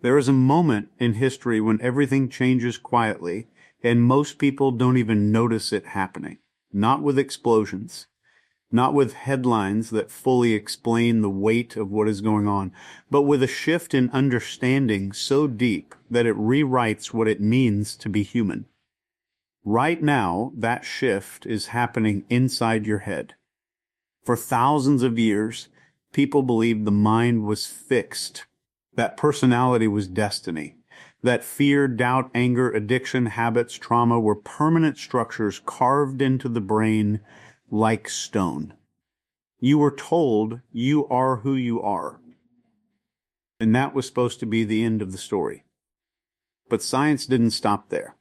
There is a moment in history when everything changes quietly, and most people don't even notice it happening. Not with explosions, not with headlines that fully explain the weight of what is going on, but with a shift in understanding so deep that it rewrites what it means to be human. Right now, that shift is happening inside your head. For thousands of years, people believed the mind was fixed, that personality was destiny, that fear, doubt, anger, addiction, habits, trauma were permanent structures carved into the brain like stone. You were told you are who you are, and that was supposed to be the end of the story. But science didn't stop there.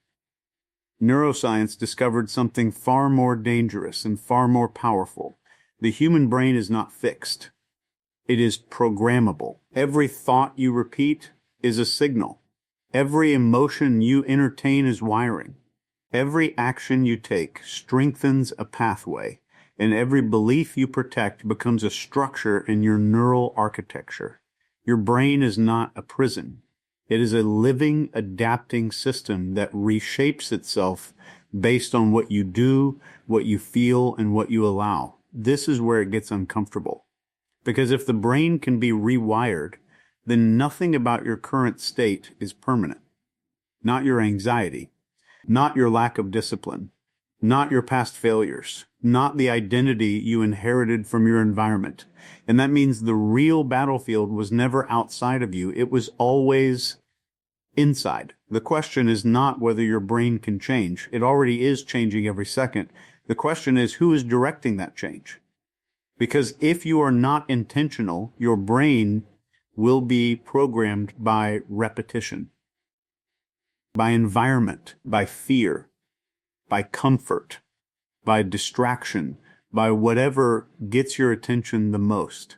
Neuroscience discovered something far more dangerous and far more powerful. The human brain is not fixed. It is programmable. Every thought you repeat is a signal. Every emotion you entertain is wiring. Every action you take strengthens a pathway, and every belief you protect becomes a structure in your neural architecture. Your brain is not a prison. It is a living, adapting system that reshapes itself based on what you do, what you feel, and what you allow. This is where it gets uncomfortable. Because if the brain can be rewired, then nothing about your current state is permanent. Not your anxiety, not your lack of discipline, not your past failures, not the identity you inherited from your environment. And that means the real battlefield was never outside of you. It was always inside. The question is not whether your brain can change. It already is changing every second. The question is, who is directing that change? Because if you are not intentional, your brain will be programmed by repetition, by environment, by fear, by comfort, by distraction, by whatever gets your attention the most.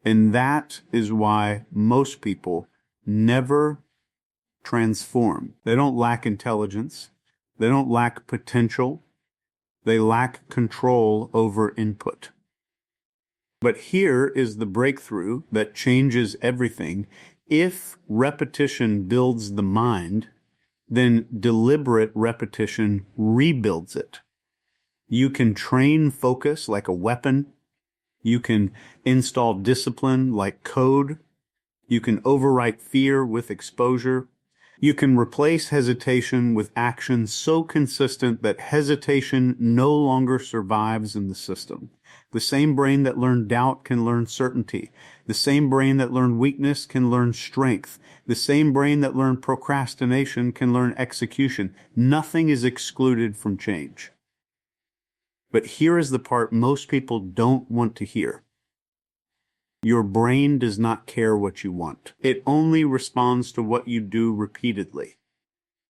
And that is why most people never transform. They don't lack intelligence. They don't lack potential. They lack control over input. But here is the breakthrough that changes everything. If repetition builds the mind, then deliberate repetition rebuilds it. You can train focus like a weapon. You can install discipline like code. You can overwrite fear with exposure. You can replace hesitation with action so consistent that hesitation no longer survives in the system. The same brain that learned doubt can learn certainty. The same brain that learned weakness can learn strength. The same brain that learned procrastination can learn execution. Nothing is excluded from change. But here is the part most people don't want to hear. Your brain does not care what you want. It only responds to what you do repeatedly.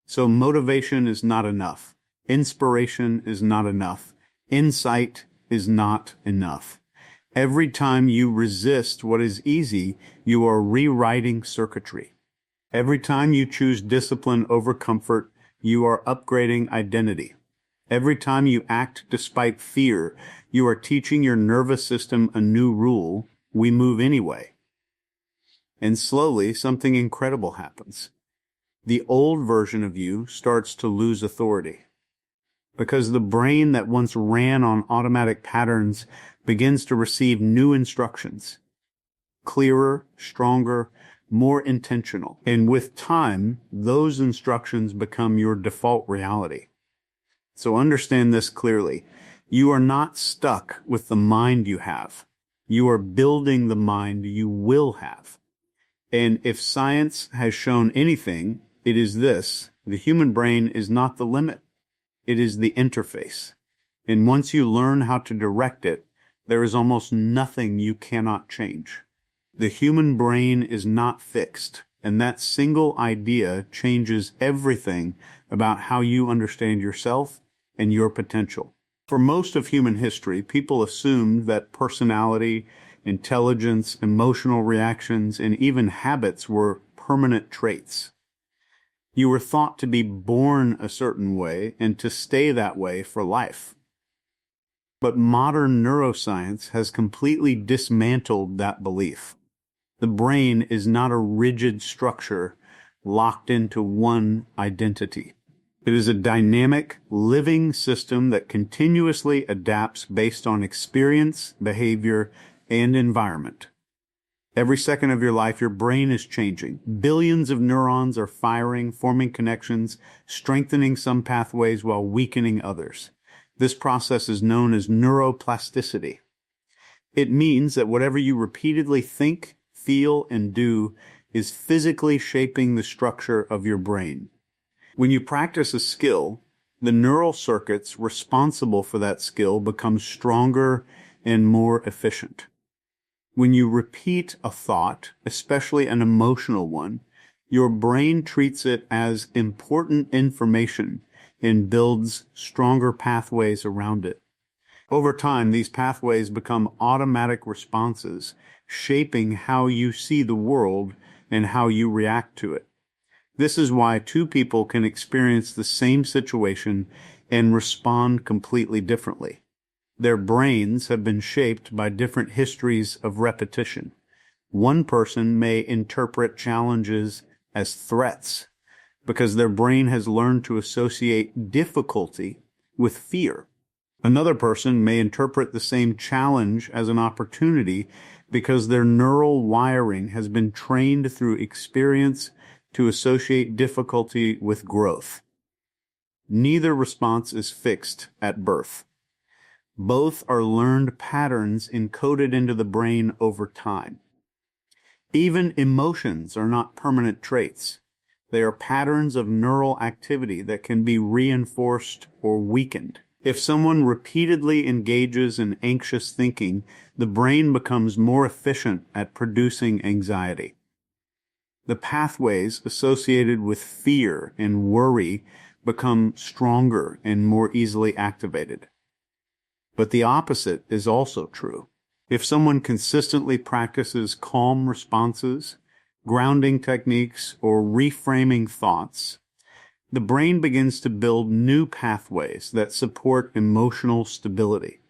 So motivation is not enough. Inspiration is not enough. Insight is not enough. Every time you resist what is easy, you are rewriting circuitry. Every time you choose discipline over comfort, you are upgrading identity. Every time you act despite fear, you are teaching your nervous system a new rule: we move anyway. And slowly, something incredible happens. The old version of you starts to lose authority, because the brain that once ran on automatic patterns begins to receive new instructions, clearer, stronger, more intentional. And with time, those instructions become your default reality. So understand this clearly. You are not stuck with the mind you have. You are building the mind you will have. And if science has shown anything, it is this: the human brain is not the limit. It is the interface. And once you learn how to direct it, there is almost nothing you cannot change. The human brain is not fixed, and that single idea changes everything about how you understand yourself and your potential. For most of human history, people assumed that personality, intelligence, emotional reactions, and even habits were permanent traits. You were thought to be born a certain way and to stay that way for life. But modern neuroscience has completely dismantled that belief. The brain is not a rigid structure locked into one identity. It is a dynamic, living system that continuously adapts based on experience, behavior, and environment. Every second of your life, your brain is changing. Billions of neurons are firing, forming connections, strengthening some pathways while weakening others. This process is known as neuroplasticity. It means that whatever you repeatedly think, feel, and do is physically shaping the structure of your brain. When you practice a skill, the neural circuits responsible for that skill become stronger and more efficient. When you repeat a thought, especially an emotional one, your brain treats it as important information and builds stronger pathways around it. Over time, these pathways become automatic responses, shaping how you see the world and how you react to it. This is why two people can experience the same situation and respond completely differently. Their brains have been shaped by different histories of repetition. One person may interpret challenges as threats because their brain has learned to associate difficulty with fear. Another person may interpret the same challenge as an opportunity because their neural wiring has been trained through experience to associate difficulty with growth. Neither response is fixed at birth. Both are learned patterns encoded into the brain over time. Even emotions are not permanent traits. They are patterns of neural activity that can be reinforced or weakened. If someone repeatedly engages in anxious thinking, the brain becomes more efficient at producing anxiety. The pathways associated with fear and worry become stronger and more easily activated. But the opposite is also true. If someone consistently practices calm responses, grounding techniques, or reframing thoughts, the brain begins to build new pathways that support emotional stability.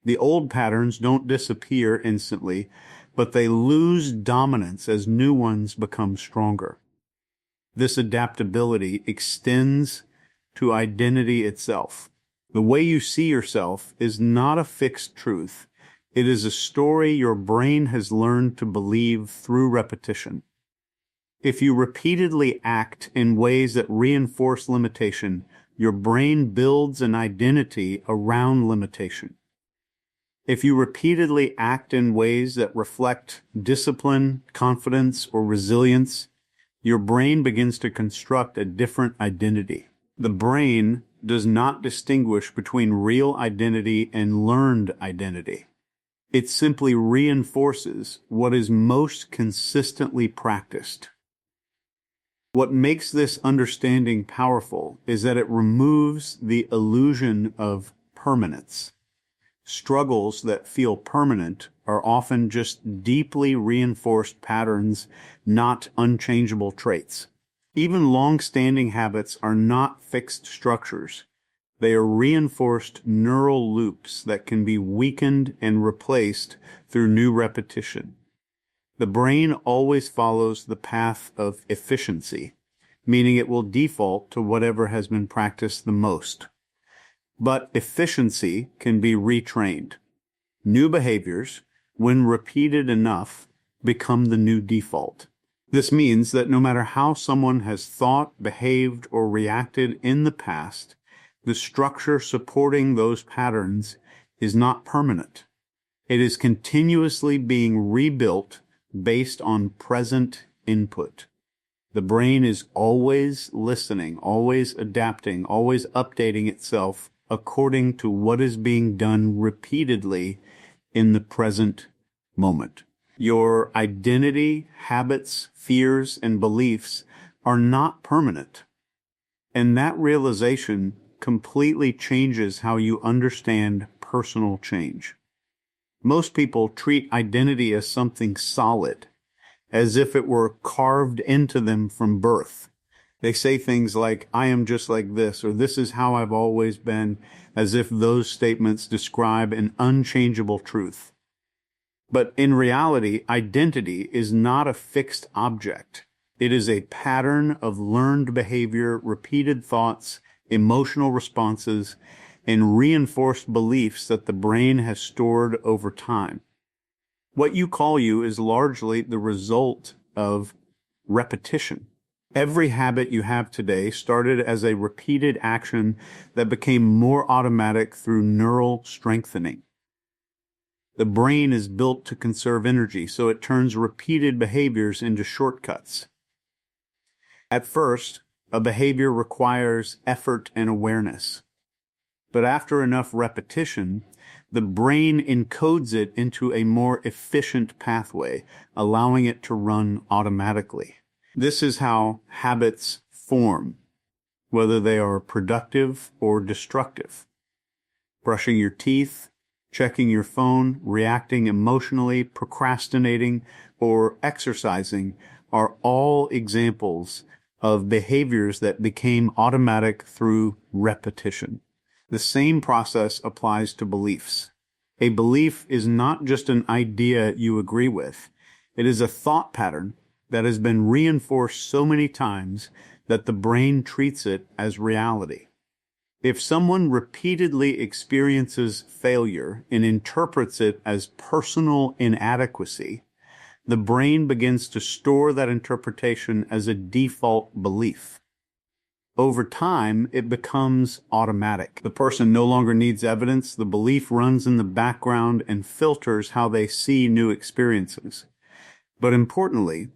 The old patterns don't disappear instantly, but they lose dominance as new ones become stronger. This adaptability extends to identity itself. The way you see yourself is not a fixed truth. It is a story your brain has learned to believe through repetition. If you repeatedly act in ways that reinforce limitation, your brain builds an identity around limitation. If you repeatedly act in ways that reflect discipline, confidence, or resilience, your brain begins to construct a different identity. The brain does not distinguish between real identity and learned identity. It simply reinforces what is most consistently practiced. What makes this understanding powerful is that it removes the illusion of permanence. Struggles that feel permanent are often just deeply reinforced patterns, not unchangeable traits. Even long-standing habits are not fixed structures. They are reinforced neural loops that can be weakened and replaced through new repetition. The brain always follows the path of efficiency, meaning it will default to whatever has been practiced the most. But efficiency can be retrained. New behaviors, when repeated enough, become the new default. This means that no matter how someone has thought, behaved, or reacted in the past, the structure supporting those patterns is not permanent. It is continuously being rebuilt based on present input. The brain is always listening, always adapting, always updating itself according to what is being done repeatedly in the present moment. Your identity, habits, fears, and beliefs are not permanent. And that realization completely changes how you understand personal change. Most people treat identity as something solid, as if it were carved into them from birth. They say things like, I am just like this, or this is how I've always been, as if those statements describe an unchangeable truth. But in reality, identity is not a fixed object. It is a pattern of learned behavior, repeated thoughts, emotional responses, and reinforced beliefs that the brain has stored over time. What you call you is largely the result of repetition. Every habit you have today started as a repeated action that became more automatic through neural strengthening. The brain is built to conserve energy, so it turns repeated behaviors into shortcuts. At first, a behavior requires effort and awareness. But after enough repetition, the brain encodes it into a more efficient pathway, allowing it to run automatically. This is how habits form, whether they are productive or destructive. Brushing your teeth, checking your phone, reacting emotionally, procrastinating, or exercising are all examples of behaviors that became automatic through repetition. The same process applies to beliefs. A belief is not just an idea you agree with. It is a thought pattern that has been reinforced so many times that the brain treats it as reality. If someone repeatedly experiences failure and interprets it as personal inadequacy, the brain begins to store that interpretation as a default belief. Over time, it becomes automatic. The person no longer needs evidence. The belief runs in the background and filters how they see new experiences. But importantly,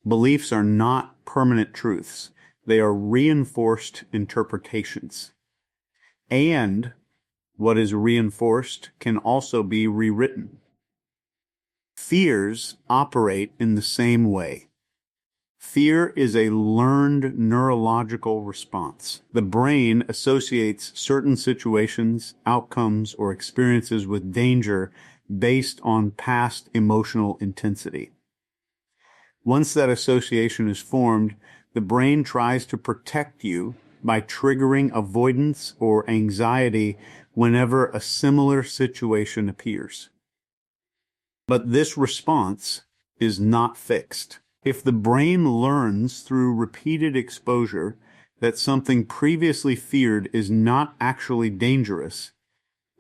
beliefs are not permanent truths. They are reinforced interpretations. And what is reinforced can also be rewritten. Fears operate in the same way. Fear is a learned neurological response. The brain associates certain situations, outcomes, or experiences with danger based on past emotional intensity. Once that association is formed, the brain tries to protect you by triggering avoidance or anxiety whenever a similar situation appears. But this response is not fixed. If the brain learns through repeated exposure that something previously feared is not actually dangerous,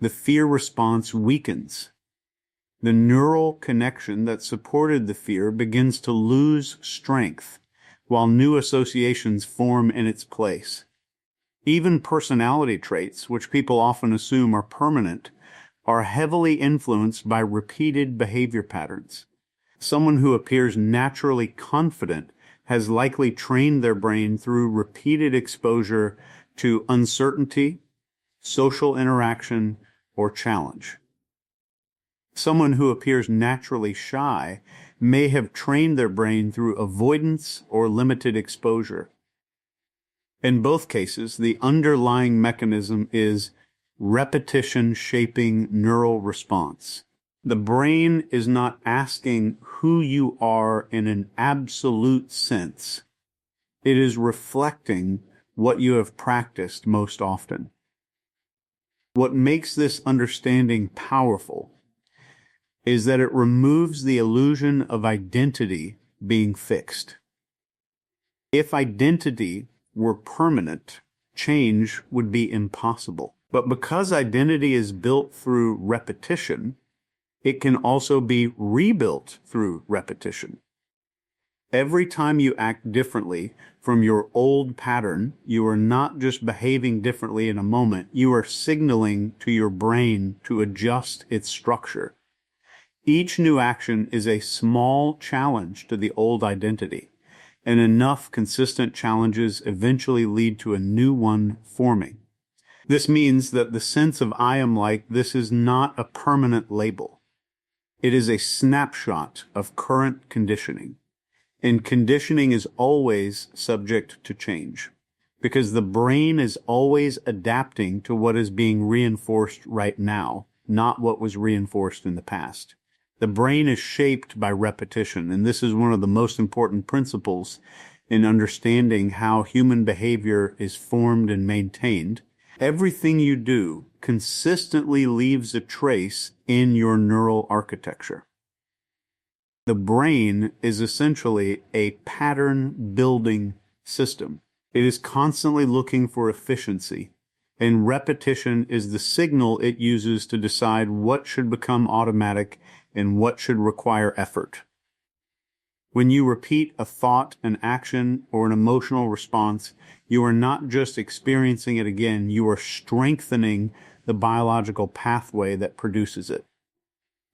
the fear response weakens. The neural connection that supported the fear begins to lose strength, while new associations form in its place. Even personality traits, which people often assume are permanent, are heavily influenced by repeated behavior patterns. Someone who appears naturally confident has likely trained their brain through repeated exposure to uncertainty, social interaction, or challenge. Someone who appears naturally shy may have trained their brain through avoidance or limited exposure. In both cases, the underlying mechanism is repetition shaping neural response. The brain is not asking who you are in an absolute sense. It is reflecting what you have practiced most often. What makes this understanding powerful is that it removes the illusion of identity being fixed. If identity were permanent, change would be impossible. But because identity is built through repetition, it can also be rebuilt through repetition. Every time you act differently from your old pattern, you are not just behaving differently in a moment, you are signaling to your brain to adjust its structure. Each new action is a small challenge to the old identity, and enough consistent challenges eventually lead to a new one forming. This means that the sense of I am like this is not a permanent label. It is a snapshot of current conditioning. And conditioning is always subject to change, because the brain is always adapting to what is being reinforced right now, not what was reinforced in the past. The brain is shaped by repetition, and this is one of the most important principles in understanding how human behavior is formed and maintained. Everything you do consistently leaves a trace in your neural architecture. The brain is essentially a pattern building system. It is constantly looking for efficiency, and repetition is the signal it uses to decide what should become automatic and what should require effort. When you repeat a thought, an action, or an emotional response, you are not just experiencing it again, you are strengthening the biological pathway that produces it.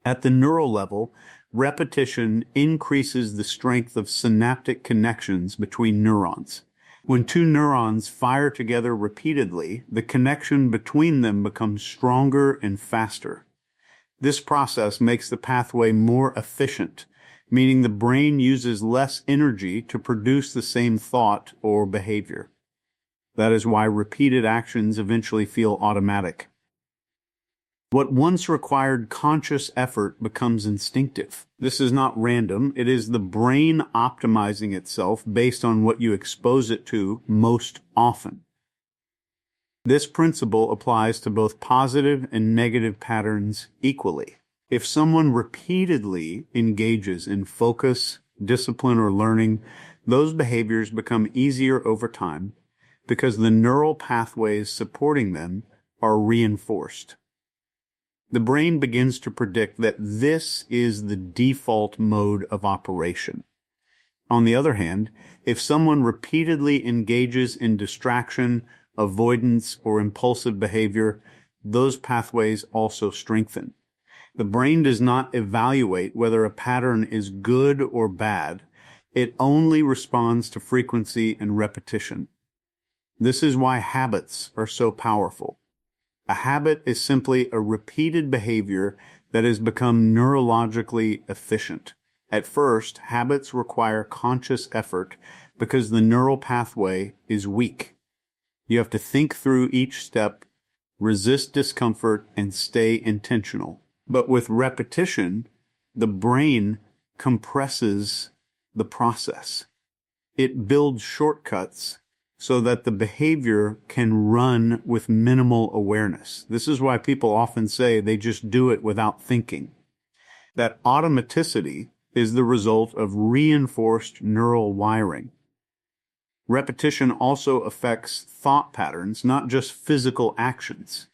At the neural level, repetition increases the strength of synaptic connections between neurons. When two neurons fire together repeatedly, the connection between them becomes stronger and faster. This process makes the pathway more efficient, meaning the brain uses less energy to produce the same thought or behavior. That is why repeated actions eventually feel automatic. What once required conscious effort becomes instinctive. This is not random. It is the brain optimizing itself based on what you expose it to most often. This principle applies to both positive and negative patterns equally. If someone repeatedly engages in focus, discipline, or learning, those behaviors become easier over time because the neural pathways supporting them are reinforced. The brain begins to predict that this is the default mode of operation. On the other hand, if someone repeatedly engages in distraction, avoidance, or impulsive behavior, those pathways also strengthen. The brain does not evaluate whether a pattern is good or bad. It only responds to frequency and repetition. This is why habits are so powerful. A habit is simply a repeated behavior that has become neurologically efficient. At first, habits require conscious effort because the neural pathway is weak. You have to think through each step, resist discomfort, and stay intentional. But with repetition, the brain compresses the process. It builds shortcuts so that the behavior can run with minimal awareness. This is why people often say they just do it without thinking. That automaticity is the result of reinforced neural wiring. Repetition also affects thought patterns, not just physical actions.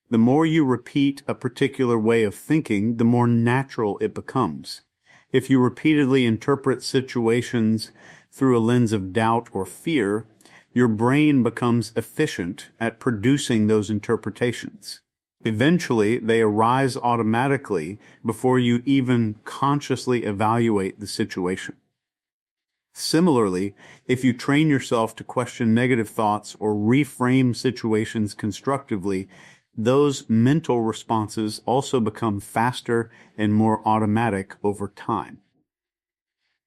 The more you repeat a particular way of thinking, the more natural it becomes. If you repeatedly interpret situations through a lens of doubt or fear, your brain becomes efficient at producing those interpretations. Eventually, they arise automatically before you even consciously evaluate the situation. Similarly, if you train yourself to question negative thoughts or reframe situations constructively, those mental responses also become faster and more automatic over time.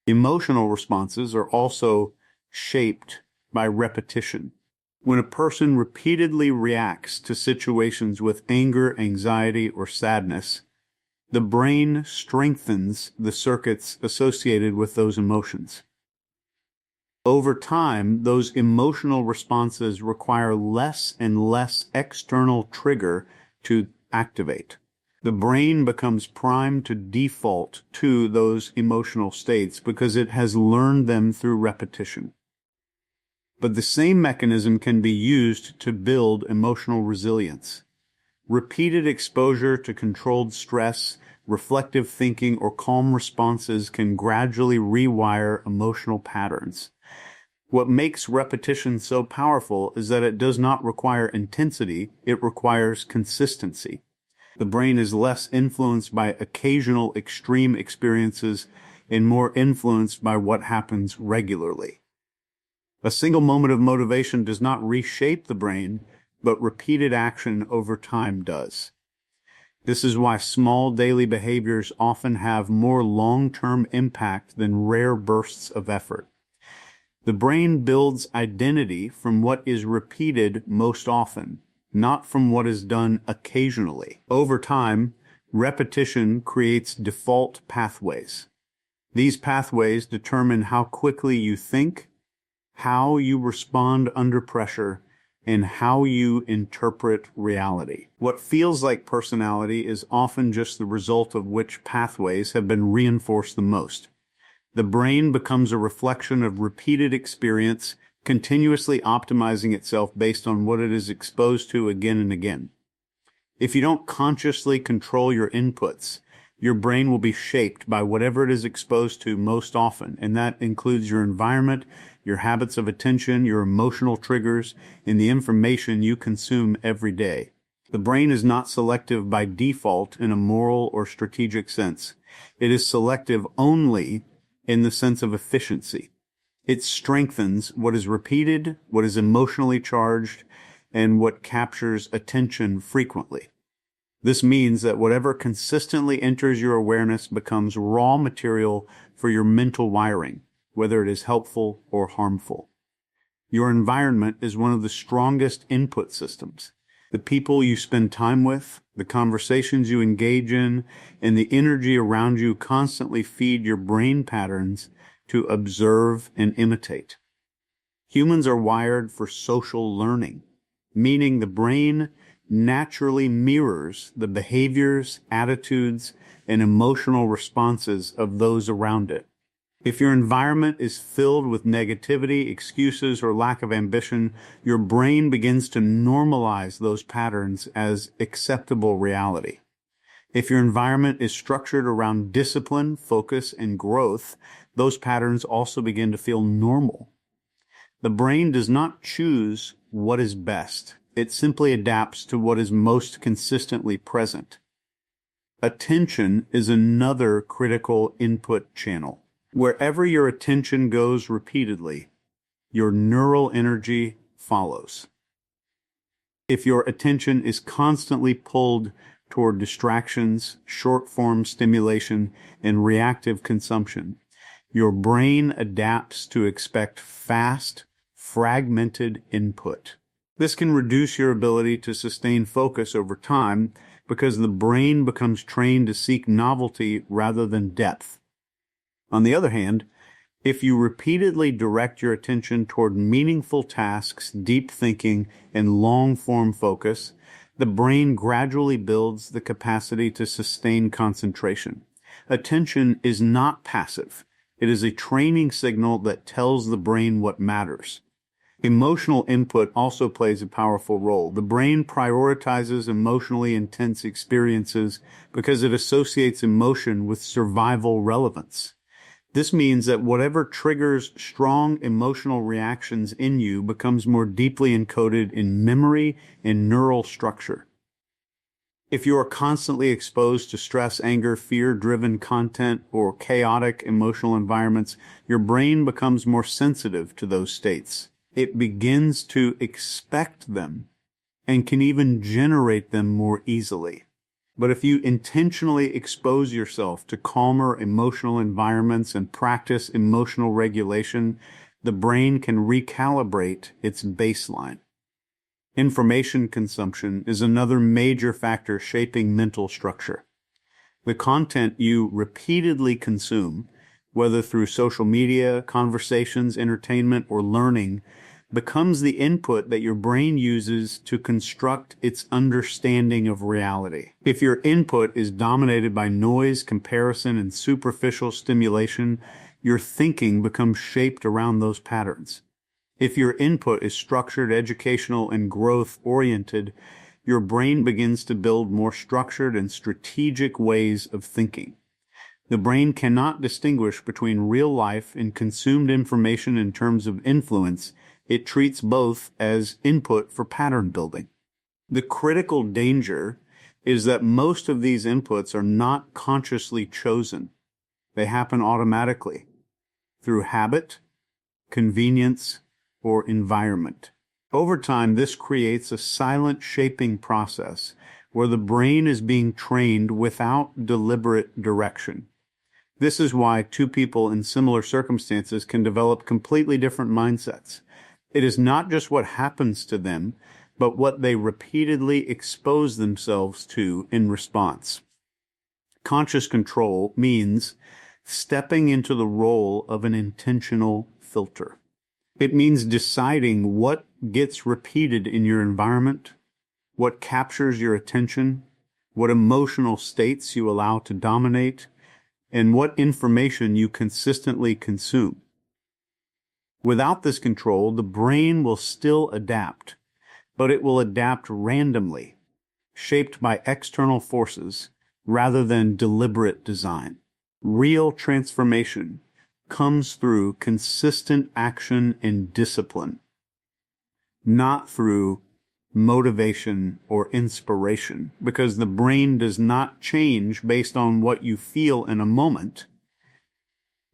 Emotional responses are also shaped by repetition. When a person repeatedly reacts to situations with anger, anxiety, or sadness, the brain strengthens the circuits associated with those emotions. Over time, those emotional responses require less and less external trigger to activate. The brain becomes primed to default to those emotional states because it has learned them through repetition. But the same mechanism can be used to build emotional resilience. Repeated exposure to controlled stress, reflective thinking, or calm responses can gradually rewire emotional patterns. What makes repetition so powerful is that it does not require intensity, it requires consistency. The brain is less influenced by occasional extreme experiences and more influenced by what happens regularly. A single moment of motivation does not reshape the brain, but repeated action over time does. This is why small daily behaviors often have more long-term impact than rare bursts of effort. The brain builds identity from what is repeated most often, not from what is done occasionally. Over time, repetition creates default pathways. These pathways determine how quickly you think, how you respond under pressure, and how you interpret reality. What feels like personality is often just the result of which pathways have been reinforced the most. The brain becomes a reflection of repeated experience, continuously optimizing itself based on what it is exposed to again and again. If you don't consciously control your inputs, your brain will be shaped by whatever it is exposed to most often, and that includes your environment, your habits of attention, your emotional triggers, and the information you consume every day. The brain is not selective by default in a moral or strategic sense. It is selective only in the sense of efficiency. It strengthens what is repeated, what is emotionally charged, and what captures attention frequently. This means that whatever consistently enters your awareness becomes raw material for your mental wiring, whether it is helpful or harmful. Your environment is one of the strongest input systems. The people you spend time with, the conversations you engage in, and the energy around you constantly feed your brain patterns to observe and imitate. Humans are wired for social learning, meaning the brain naturally mirrors the behaviors, attitudes, and emotional responses of those around it. If your environment is filled with negativity, excuses, or lack of ambition, your brain begins to normalize those patterns as acceptable reality. If your environment is structured around discipline, focus, and growth, those patterns also begin to feel normal. The brain does not choose what is best. It simply adapts to what is most consistently present. Attention is another critical input channel. Wherever your attention goes repeatedly, your neural energy follows. If your attention is constantly pulled toward distractions, short-form stimulation, and reactive consumption, your brain adapts to expect fast, fragmented input. This can reduce your ability to sustain focus over time because the brain becomes trained to seek novelty rather than depth. On the other hand, if you repeatedly direct your attention toward meaningful tasks, deep thinking, and long-form focus, the brain gradually builds the capacity to sustain concentration. Attention is not passive. It is a training signal that tells the brain what matters. Emotional input also plays a powerful role. The brain prioritizes emotionally intense experiences because it associates emotion with survival relevance. This means that whatever triggers strong emotional reactions in you becomes more deeply encoded in memory and neural structure. If you are constantly exposed to stress, anger, fear-driven content, or chaotic emotional environments, your brain becomes more sensitive to those states. It begins to expect them and can even generate them more easily. But if you intentionally expose yourself to calmer emotional environments and practice emotional regulation, the brain can recalibrate its baseline. Information consumption is another major factor shaping mental structure. The content you repeatedly consume, whether through social media, conversations, entertainment, or learning, becomes the input that your brain uses to construct its understanding of reality. If your input is dominated by noise, comparison, and superficial stimulation, your thinking becomes shaped around those patterns. If your input is structured, educational, and growth-oriented, your brain begins to build more structured and strategic ways of thinking. The brain cannot distinguish between real life and consumed information in terms of influence. It treats both as input for pattern building. The critical danger is that most of these inputs are not consciously chosen. They happen automatically through habit, convenience, or environment. Over time, this creates a silent shaping process where the brain is being trained without deliberate direction. This is why two people in similar circumstances can develop completely different mindsets. It is not just what happens to them, but what they repeatedly expose themselves to in response. Conscious control means stepping into the role of an intentional filter. It means deciding what gets repeated in your environment, what captures your attention, what emotional states you allow to dominate, and what information you consistently consume. Without this control, the brain will still adapt, but it will adapt randomly, shaped by external forces rather than deliberate design. Real transformation comes through consistent action and discipline, not through motivation or inspiration, because the brain does not change based on what you feel in a moment.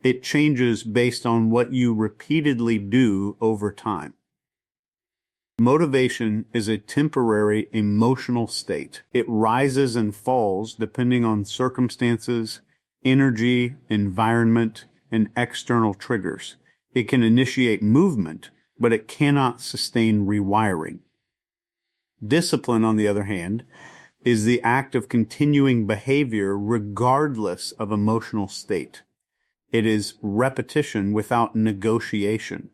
It changes based on what you repeatedly do over time. Motivation is a temporary emotional state. It rises and falls depending on circumstances, energy, environment, and external triggers. It can initiate movement, but it cannot sustain rewiring. Discipline, on the other hand, is the act of continuing behavior regardless of emotional state. It is repetition without negotiation,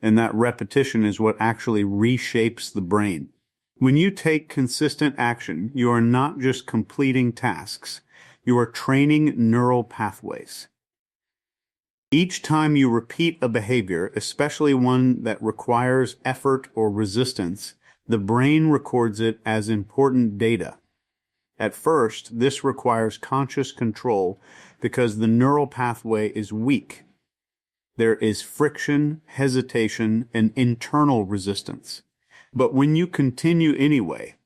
and that repetition is what actually reshapes the brain. When you take consistent action, you are not just completing tasks, you are training neural pathways. Each time you repeat a behavior, especially one that requires effort or resistance, the brain records it as important data. At first, this requires conscious control because the neural pathway is weak. There is friction, hesitation, and internal resistance. But when you continue anyway,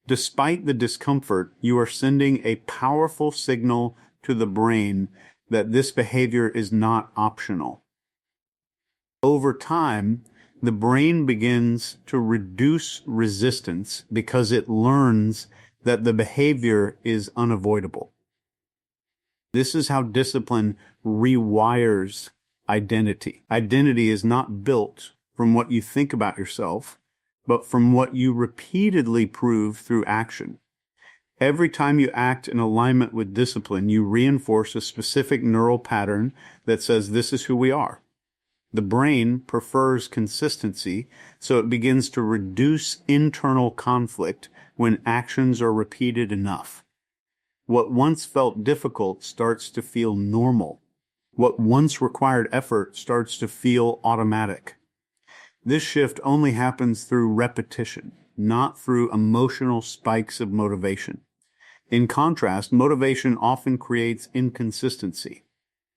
despite the discomfort, you are sending a powerful signal to the brain that this behavior is not optional. Over time, the brain begins to reduce resistance because it learns that the behavior is unavoidable. This is how discipline rewires identity. Identity is not built from what you think about yourself, but from what you repeatedly prove through action. Every time you act in alignment with discipline, you reinforce a specific neural pattern that says this is who we are. The brain prefers consistency, so it begins to reduce internal conflict when actions are repeated enough. What once felt difficult starts to feel normal. What once required effort starts to feel automatic. This shift only happens through repetition, not through emotional spikes of motivation. In contrast, motivation often creates inconsistency.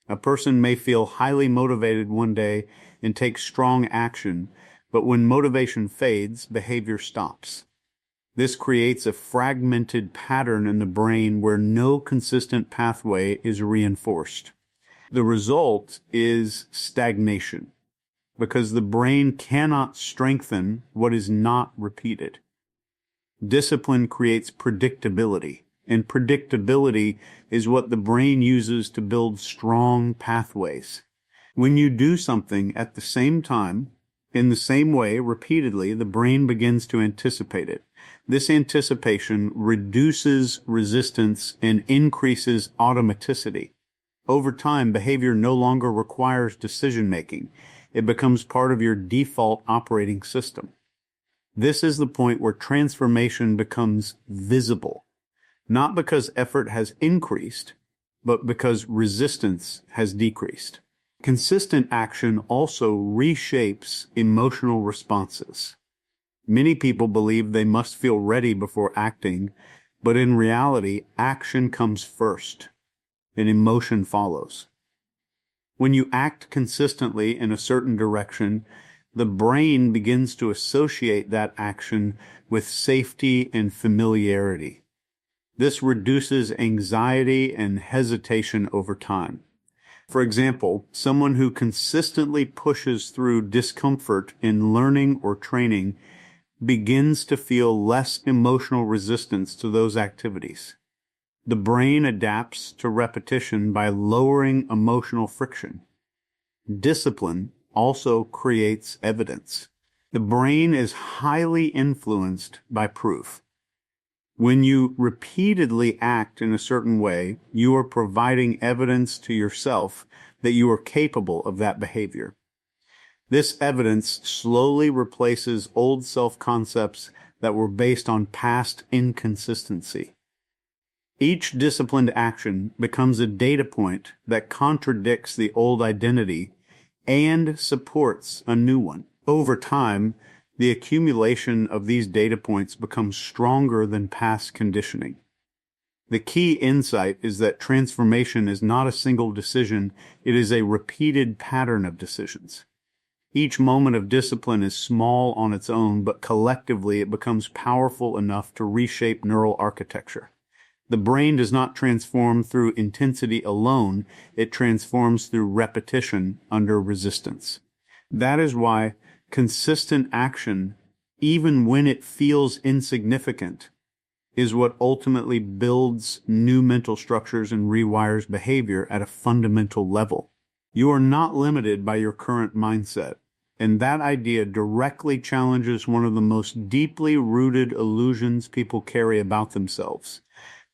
A person may feel highly motivated one day and take strong action, but when motivation fades, behavior stops. This creates a fragmented pattern in the brain where no consistent pathway is reinforced. The result is stagnation, because the brain cannot strengthen what is not repeated. Discipline creates predictability, and predictability is what the brain uses to build strong pathways. When you do something at the same time, in the same way, repeatedly, the brain begins to anticipate it. This anticipation reduces resistance and increases automaticity. Over time, behavior no longer requires decision-making. It becomes part of your default operating system. This is the point where transformation becomes visible, not because effort has increased, but because resistance has decreased. Consistent action also reshapes emotional responses. Many people believe they must feel ready before acting, but in reality, action comes first, and emotion follows. When you act consistently in a certain direction, the brain begins to associate that action with safety and familiarity. This reduces anxiety and hesitation over time. For example, someone who consistently pushes through discomfort in learning or training begins to feel less emotional resistance to those activities. The brain adapts to repetition by lowering emotional friction. Discipline also creates evidence. The brain is highly influenced by proof. When you repeatedly act in a certain way, you are providing evidence to yourself that you are capable of that behavior. This evidence slowly replaces old self-concepts that were based on past inconsistency. Each disciplined action becomes a data point that contradicts the old identity and supports a new one. Over time, the accumulation of these data points becomes stronger than past conditioning. The key insight is that transformation is not a single decision, it is a repeated pattern of decisions. Each moment of discipline is small on its own, but collectively it becomes powerful enough to reshape neural architecture. The brain does not transform through intensity alone, it transforms through repetition under resistance. That is why consistent action, even when it feels insignificant, is what ultimately builds new mental structures and rewires behavior at a fundamental level. You are not limited by your current mindset, and that idea directly challenges one of the most deeply rooted illusions people carry about themselves,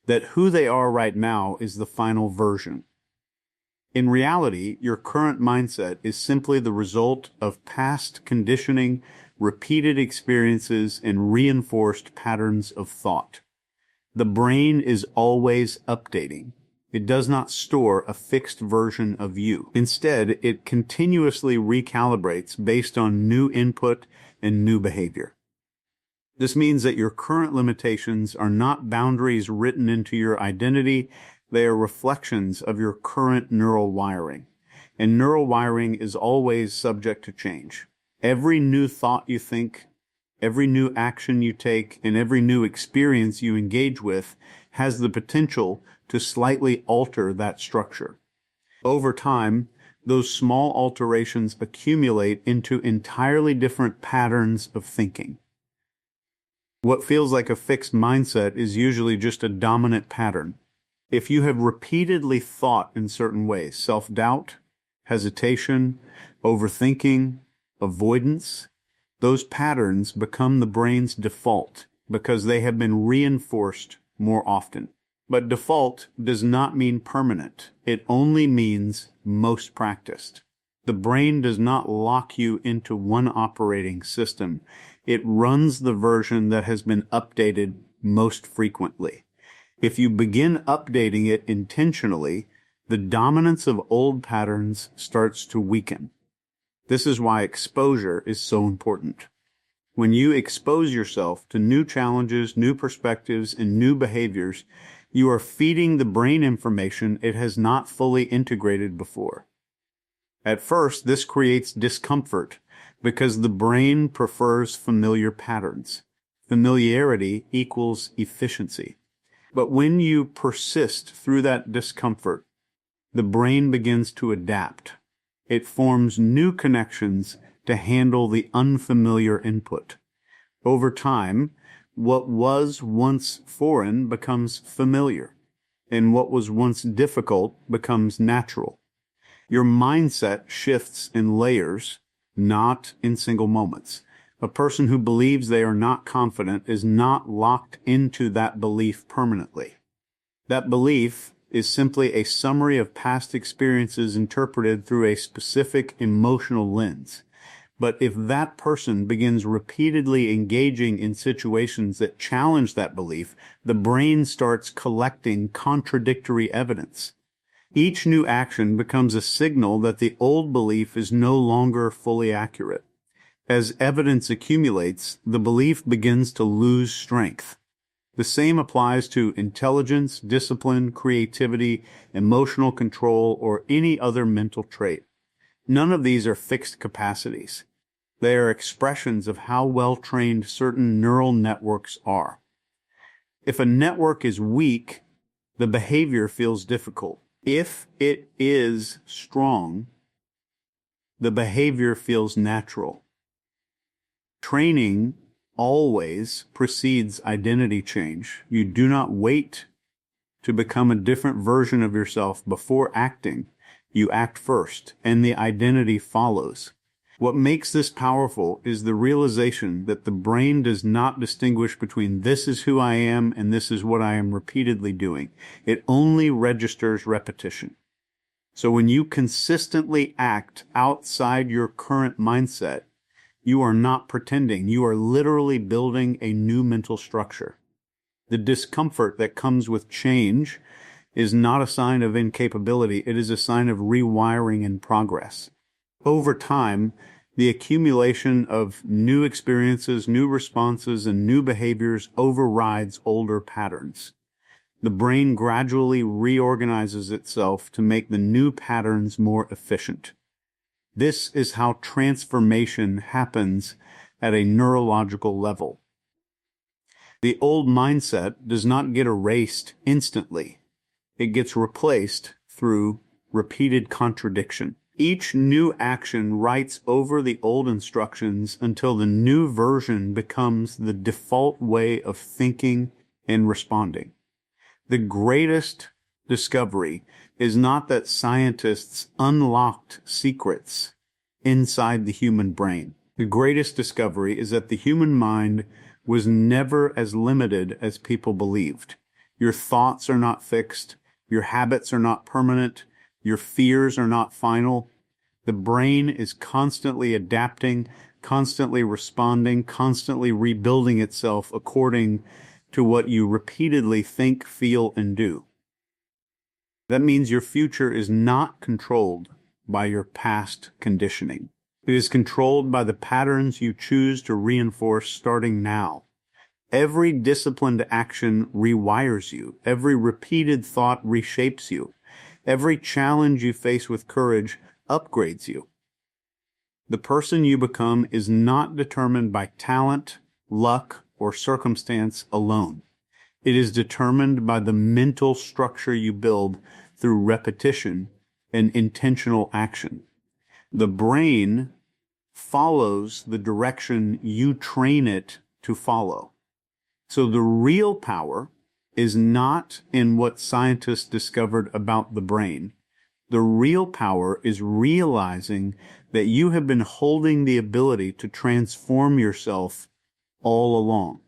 that who they are right now is the final version. In reality, your current mindset is simply the result of past conditioning, repeated experiences, and reinforced patterns of thought. The brain is always updating. It does not store a fixed version of you. Instead, it continuously recalibrates based on new input and new behavior. This means that your current limitations are not boundaries written into your identity, they are reflections of your current neural wiring. And neural wiring is always subject to change. Every new thought you think, every new action you take, and every new experience you engage with has the potential to slightly alter that structure. Over time, those small alterations accumulate into entirely different patterns of thinking. What feels like a fixed mindset is usually just a dominant pattern. If you have repeatedly thought in certain ways, self-doubt, hesitation, overthinking, avoidance, those patterns become the brain's default because they have been reinforced more often. But default does not mean permanent. It only means most practiced. The brain does not lock you into one operating system. It runs the version that has been updated most frequently. If you begin updating it intentionally, the dominance of old patterns starts to weaken. This is why exposure is so important. When you expose yourself to new challenges, new perspectives, and new behaviors, you are feeding the brain information it has not fully integrated before. At first, this creates discomfort because the brain prefers familiar patterns. Familiarity equals efficiency. But when you persist through that discomfort, the brain begins to adapt. It forms new connections to handle the unfamiliar input. Over time, what was once foreign becomes familiar, and what was once difficult becomes natural. Your mindset shifts in layers, not in single moments. A person who believes they are not confident is not locked into that belief permanently. That belief is simply a summary of past experiences interpreted through a specific emotional lens. But if that person begins repeatedly engaging in situations that challenge that belief, the brain starts collecting contradictory evidence. Each new action becomes a signal that the old belief is no longer fully accurate. As evidence accumulates, the belief begins to lose strength. The same applies to intelligence, discipline, creativity, emotional control, or any other mental trait. None of these are fixed capacities. They are expressions of how well trained certain neural networks are. If a network is weak, the behavior feels difficult. If it is strong, the behavior feels natural. Training always precedes identity change. You do not wait to become a different version of yourself before acting. You act first, and the identity follows. What makes this powerful is the realization that the brain does not distinguish between this is who I am and this is what I am repeatedly doing. It only registers repetition. So when you consistently act outside your current mindset, you are not pretending. You are literally building a new mental structure. The discomfort that comes with change is not a sign of incapability. It is a sign of rewiring in progress. Over time, the accumulation of new experiences, new responses, and new behaviors overrides older patterns. The brain gradually reorganizes itself to make the new patterns more efficient. This is how transformation happens at a neurological level. The old mindset does not get erased instantly. It gets replaced through repeated contradiction. Each new action writes over the old instructions until the new version becomes the default way of thinking and responding. The greatest discovery is not that scientists unlocked secrets inside the human brain. The greatest discovery is that the human mind was never as limited as people believed. Your thoughts are not fixed. Your habits are not permanent. Your fears are not final. The brain is constantly adapting, constantly responding, constantly rebuilding itself according to what you repeatedly think, feel, and do. That means your future is not controlled by your past conditioning. It is controlled by the patterns you choose to reinforce starting now. Every disciplined action rewires you. Every repeated thought reshapes you. Every challenge you face with courage upgrades you. The person you become is not determined by talent, luck, or circumstance alone. It is determined by the mental structure you build through repetition and intentional action. The brain follows the direction you train it to follow. So the real power is not in what scientists discovered about the brain. The real power is realizing that you have been holding the ability to transform yourself all along.